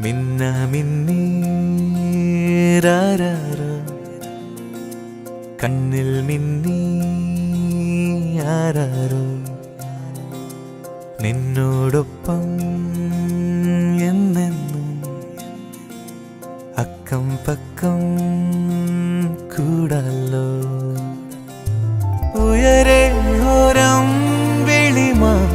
മിന്ന മിന്നീരാരോ കണ്ണിൽ മിന്നി ആരാരോ നിന്നോടൊപ്പം എന്നെന്നും അക്കം പക്കം കൂടല്ലോ ഉയരെ ഓരം വിളിമാമനുണ്ടേ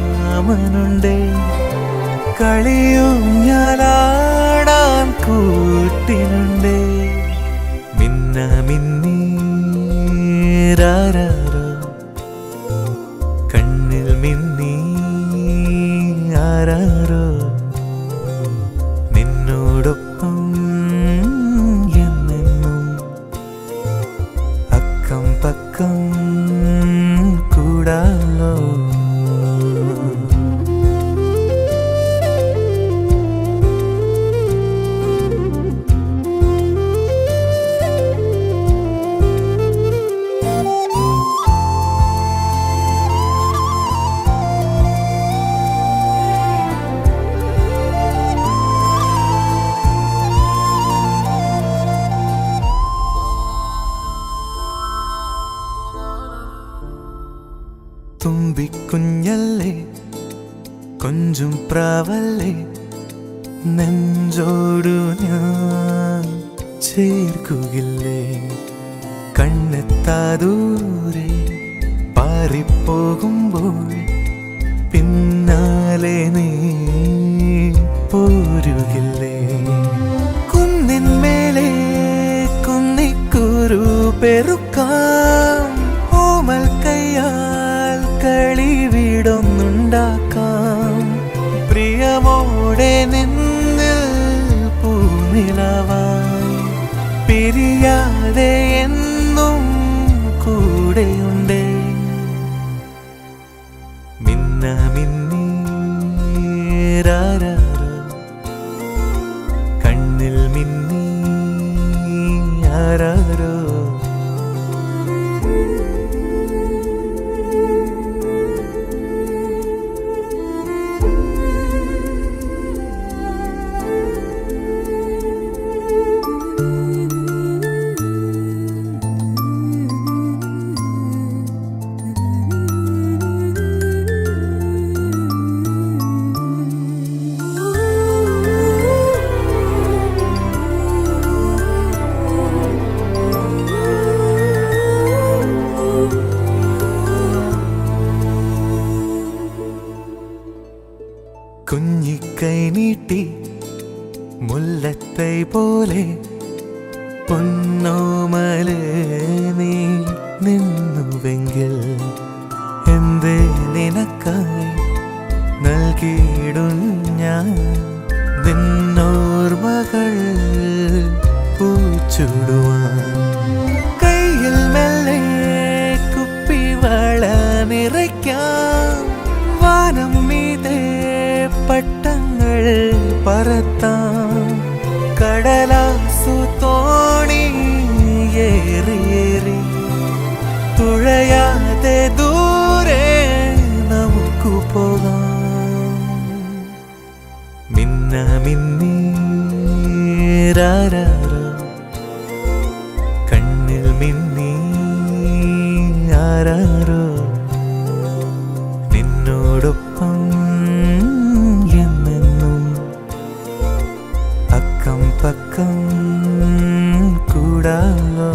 കളിയും ഞാലാടാൻ കൂട്ടിനുണ്ടേ മിന്ന മിന്നീരാരോ കണ്ണിൽ മിന്നി ആരാരോ നിന്നോടൊപ്പം എന്നെന്നും അക്കം പക്കം കൂടാലോ തുമ്പിക്കുഞ്ഞല്ലേ കൊഞ്ചും പ്രാവല്ലേ നെഞ്ചോടു ഞാൻ ചേർക്കുകില്ലേ കണ്ണെത്താദൂരെ പാറിപ്പോകുമ്പോൾ പിന്നാലെ നീ പോരുകില്ലേ കുന്നിന്മേലെ കുന്നിക്കുരു പെറുക്കാം ഓമൽ കയ്യാൽ കളിവിടൊന്നുണ്ടാക്കാം പ്രിയമോടെ നിന്നിൽ പൂനിലവായി പിരിയാതെ എന്നും കൂടെയുണ്ടേ മിന്ന മിന്നീരാരോ കണ്ണിൽ മിന്നി ആരാരോ കുഞ്ഞിക്കൈ നീട്ടി മുല്ലത്തൈ പോലെ പൊന്നോമലേ നീ നിന്നുവെങ്കിൽ എന്തേ നിനക്കായി നൽകിയിടും ഞാൻ നിന്നോർമകൾ പൂച്ചുടുവാൻ കയ്യിൽ മെല്ലെ കുപ്പിവള നിറയ്ക്കാം വാനം മീതേ പട്ടങ്ങൾ പറത്താം കടലാസു തോണി ഏറിയേറി തുഴയാതെ ദൂരെ നമുക്കു പോകാം മിന്ന മിന്നീരാരോ കണ്ണിൽ മിന്നി ആരാരോ നിന്നോടൊപ്പം അക്കം പക്കം കൂടാലോ.